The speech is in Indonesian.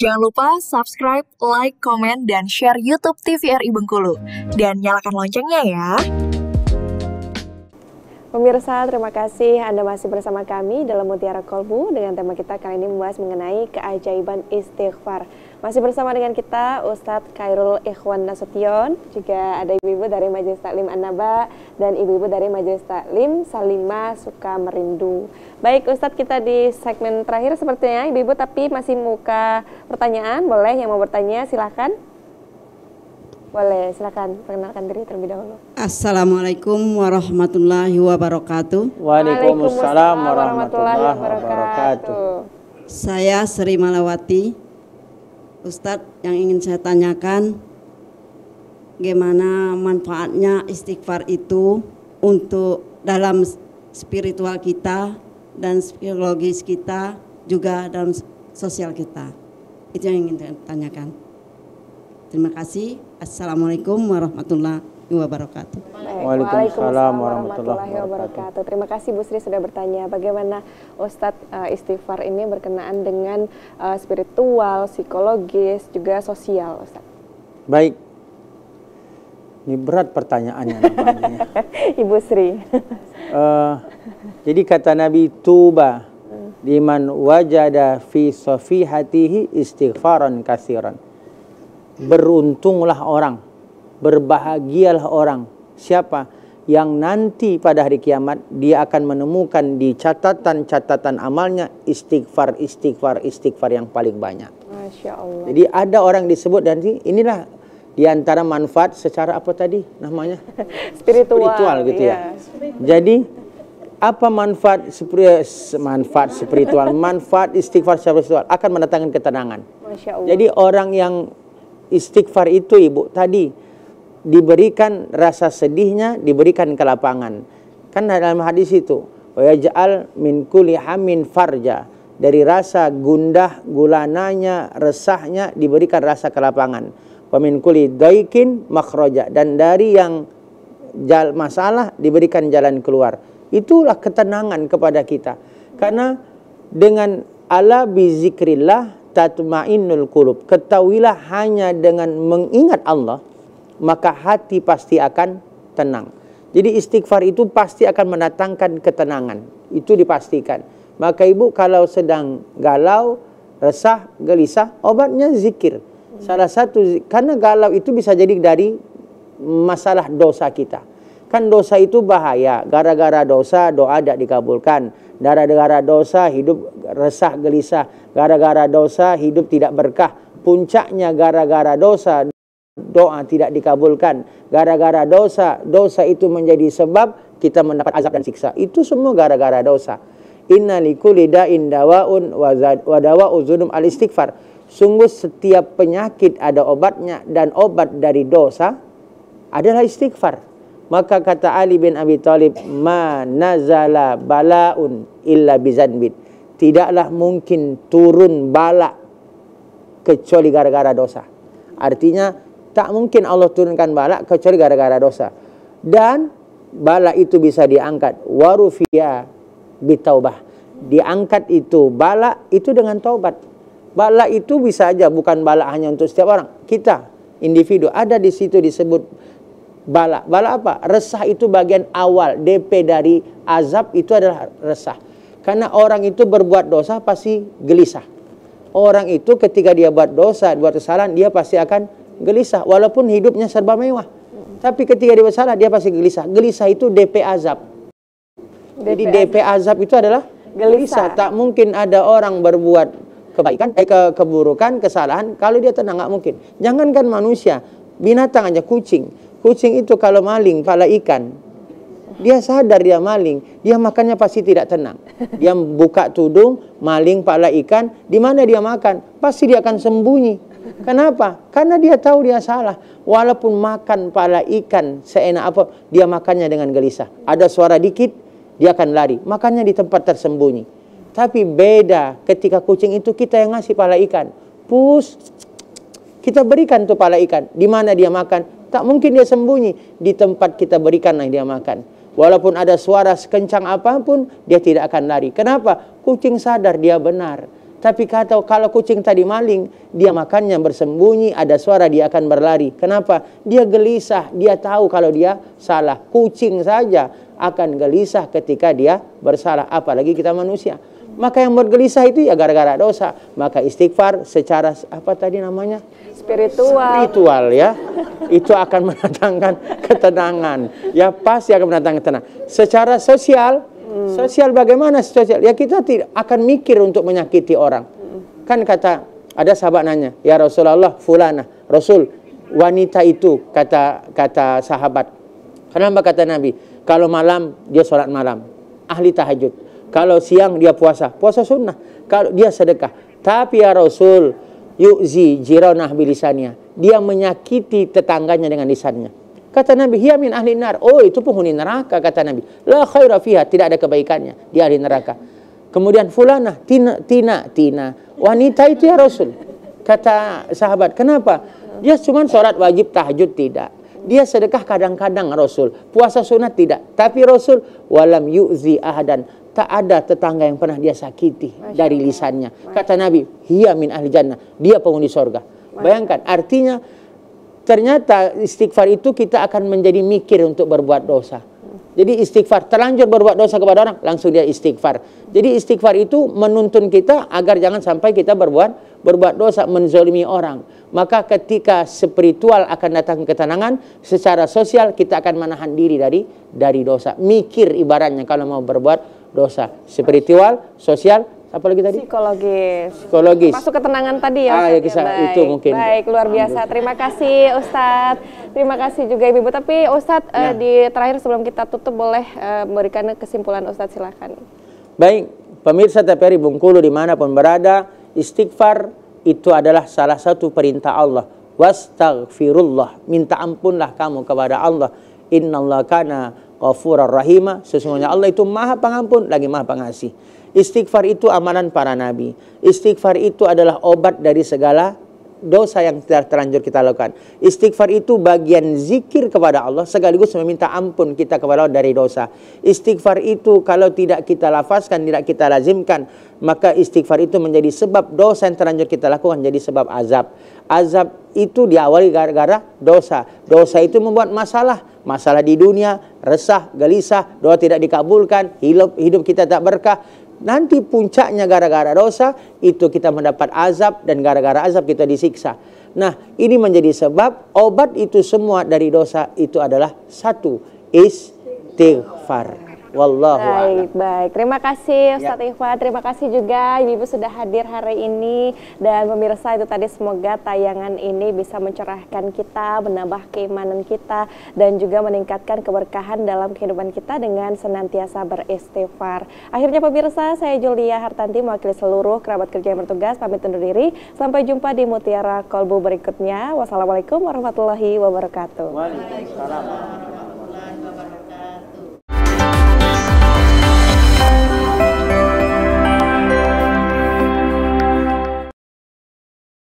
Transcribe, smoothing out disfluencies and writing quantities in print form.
Jangan lupa subscribe, like, komen, dan share YouTube TVRI Bengkulu. Dan nyalakan loncengnya ya. Pemirsa, terima kasih Anda masih bersama kami dalam Mutiara Kolbu dengan tema kita kali ini membahas mengenai keajaiban istighfar. Masih bersama dengan kita Ustadz Khairul Ikhwan Nasution, juga ada ibu-ibu dari Majelis Taklim An-Naba dan ibu-ibu dari Majelis Taklim Salimah Sukamerindu. Baik Ustadz, kita di segmen terakhir sepertinya ibu-ibu, tapi masih muka pertanyaan. Boleh yang mau bertanya silahkan. Boleh, silakan perkenalkan diri terlebih dahulu. Assalamualaikum warahmatullahi wabarakatuh. Waalaikumsalam warahmatullahi wabarakatuh. Saya Sri Malawati. Ustadz, yang ingin saya tanyakan, bagaimana manfaatnya istighfar itu untuk dalam spiritual kita dan psikologis kita, juga dalam sosial kita. Itu yang ingin saya tanyakan. Terima kasih. Assalamualaikum warahmatullahi wabarakatuh. Waalaikumsalam warahmatullahi wabarakatuh. Terima kasih Bu Sri sudah bertanya bagaimana Ustadz istighfar ini berkenaan dengan spiritual, psikologis, juga sosial Ustadz. Baik. Ini berat pertanyaannya namanya. Ibu Sri. Jadi kata Nabi, tuba liman wajada fi safihatihi istighfaran katsiran. Beruntunglah orang, berbahagialah orang. Siapa? Yang nanti pada hari kiamat dia akan menemukan di catatan-catatan amalnya istighfar yang paling banyak. Masya Allah. Jadi ada orang disebut, dan inilah di antara manfaat secara apa tadi namanya? Spiritual gitu ya. Jadi apa manfaat spiritual? Manfaat istighfar secara spiritual akan mendatangkan ketenangan. Masya Allah. Jadi orang yang istighfar itu ibu tadi diberikan rasa sedihnya, diberikan kelapangan. Kan dalam hadis itu, wa yaj'al min kulli hamin farja, dari rasa gundah gulananya, resahnya diberikan rasa kelapangan. Wa min kulli daikin makhraja, dan dari yang masalah diberikan jalan keluar. Itulah ketenangan kepada kita. Karena dengan ala bizikrillah tatma'innul qulub. Ketahuilah hanya dengan mengingat Allah, maka hati pasti akan tenang. Jadi istighfar itu pasti akan mendatangkan ketenangan. Itu dipastikan. Maka ibu kalau sedang galau, resah, gelisah, obatnya zikir. Salah satu, karena galau itu bisa jadi dari masalah dosa kita. Kan dosa itu bahaya. Gara-gara dosa doa tidak dikabulkan. Gara-gara dosa hidup resah gelisah. Gara-gara dosa hidup tidak berkah. Puncaknya gara-gara dosa doa tidak dikabulkan. Gara-gara dosa itu menjadi sebab kita mendapat azab dan siksa. Itu semua gara-gara dosa. Inna likulli da'in dawa'un wa dawa'u dzunub al-istighfar. Sungguh setiap penyakit ada obatnya, dan obat dari dosa adalah istighfar. Maka kata Ali bin Abi Thalib, ma nazala balaun illa bizanbin. Tidaklah mungkin turun bala kecuali gara-gara dosa. Artinya tak mungkin Allah turunkan bala kecuali gara-gara dosa. Dan bala itu bisa diangkat warufiya bitaubah. Diangkat itu bala itu dengan taubat. Bala itu bisa aja bukan bala hanya untuk setiap orang. Kita individu ada di situ disebut bala. Bala apa? Resah itu bagian awal. DP dari azab itu adalah resah. Karena orang itu berbuat dosa pasti gelisah. Orang itu ketika dia buat dosa, buat kesalahan, dia pasti akan gelisah. Walaupun hidupnya serba mewah. Tapi ketika dia bersalah, dia pasti gelisah. Gelisah itu DP azab. Jadi DP azab itu adalah gelisah. Tak mungkin ada orang berbuat kebaikan, keburukan, kesalahan, kalau dia tenang, nggak mungkin. Jangankan manusia, binatang aja, kucing. Kucing itu kalau maling pala ikan, dia sadar dia maling, dia makannya pasti tidak tenang. Dia buka tudung, maling pala ikan, di mana dia makan? Pasti dia akan sembunyi. Kenapa? Karena dia tahu dia salah. Walaupun makan pala ikan seenak apa, dia makannya dengan gelisah. Ada suara dikit, dia akan lari. Makannya di tempat tersembunyi. Tapi beda ketika kucing itu kita yang ngasih pala ikan. Pus, kita berikan tuh pala ikan. Di mana dia makan? Tak mungkin dia sembunyi. Di tempat kita berikanlah dia makan. Walaupun ada suara sekencang apapun, dia tidak akan lari. Kenapa? Kucing sadar dia benar. Tapi kalau kucing tadi maling, dia makannya bersembunyi, ada suara dia akan berlari. Kenapa? Dia gelisah, dia tahu kalau dia salah. Kucing saja akan gelisah ketika dia bersalah, apalagi kita manusia. Maka yang bergelisah itu ya gara-gara dosa. Maka istighfar secara apa tadi namanya? Spiritual ya. Itu akan mendatangkan ketenangan. Ya pasti akan mendatangkan ketenangan. Secara sosial, sosial bagaimana sosial? Ya kita tidak akan mikir untuk menyakiti orang. Kan kata ada sahabat nanya, ya Rasulullah fulana, Rasul wanita itu kata sahabat. Kenapa kata Nabi? Kalau malam dia sholat malam, ahli tahajud. Kalau siang dia puasa sunnah. Kalau dia sedekah. Tapi ya Rasul, yu'zi jiranah bilisanya. Dia menyakiti tetangganya dengan lisannya. Kata Nabi, hiya min ahli nar. Oh, itu penghuni neraka, kata Nabi. La khaira fiha, tidak ada kebaikannya. Dia ahli neraka. Kemudian fulana, tina. Wanita itu ya Rasul. Kata sahabat, kenapa? Dia cuma sholat wajib tahajud tidak. Dia sedekah kadang-kadang Rasul. Puasa sunat tidak. Tapi Rasul, walam yu'zi ahadan. Tak ada tetangga yang pernah dia sakiti dari lisannya. Kata Nabi, hiya min ahli jannah. Dia penghuni sorga. Bayangkan, artinya ternyata istighfar itu kita akan menjadi mikir untuk berbuat dosa. Jadi istighfar, terlanjur berbuat dosa kepada orang, langsung dia istighfar. Jadi istighfar itu menuntun kita agar jangan sampai kita berbuat dosa, menzalimi orang. Maka ketika spiritual akan datang ketenangan, secara sosial kita akan menahan diri dari dosa. Mikir ibaratnya kalau mau berbuat dosa. Spiritual, sosial, apa lagi tadi? Psikologis. Masuk ketenangan tadi ya. Ya kisah itu mungkin. Baik, luar biasa. Terima kasih Ustadz. Terima kasih juga Ibu. Tapi Ustadz di terakhir sebelum kita tutup boleh memberikan kesimpulan Ustadz, silakan. Baik, pemirsa TVRI Bengkulu dimanapun berada, istighfar itu adalah salah satu perintah Allah. Wastaghfirullah, minta ampunlah kamu kepada Allah. Innallaha kana ghafurar rahima, sesungguhnya Allah itu Maha Pengampun lagi Maha Pengasih. Istighfar itu amalan para nabi. Istighfar itu adalah obat dari segala dosa yang terlanjur kita lakukan. Istighfar itu bagian zikir kepada Allah sekaligus meminta ampun kita kepada Allah dari dosa. Istighfar itu kalau tidak kita lafazkan, tidak kita lazimkan, maka istighfar itu menjadi sebab dosa yang terlanjur kita lakukan jadi sebab azab. Azab itu diawali gara-gara dosa. Dosa itu membuat masalah di dunia, resah, gelisah, doa tidak dikabulkan, hidup kita tak berkah. Nanti puncaknya gara-gara dosa itu kita mendapat azab, dan gara-gara azab kita disiksa. Nah, ini menjadi sebab obat itu semua dari dosa itu adalah satu, istighfar. Wallahu a'lam. Baik. Terima kasih Ustadz Ikhwan. Terima kasih juga Ibu sudah hadir hari ini. Dan pemirsa, itu tadi semoga tayangan ini bisa mencerahkan kita, menambah keimanan kita, dan juga meningkatkan keberkahan dalam kehidupan kita dengan senantiasa beristighfar. Akhirnya pemirsa, saya Julia Hartanti mewakili seluruh kerabat kerja yang bertugas pamit undur diri. Sampai jumpa di Mutiara Kolbu berikutnya. Wassalamualaikum warahmatullahi wabarakatuh. Waalaikumsalam.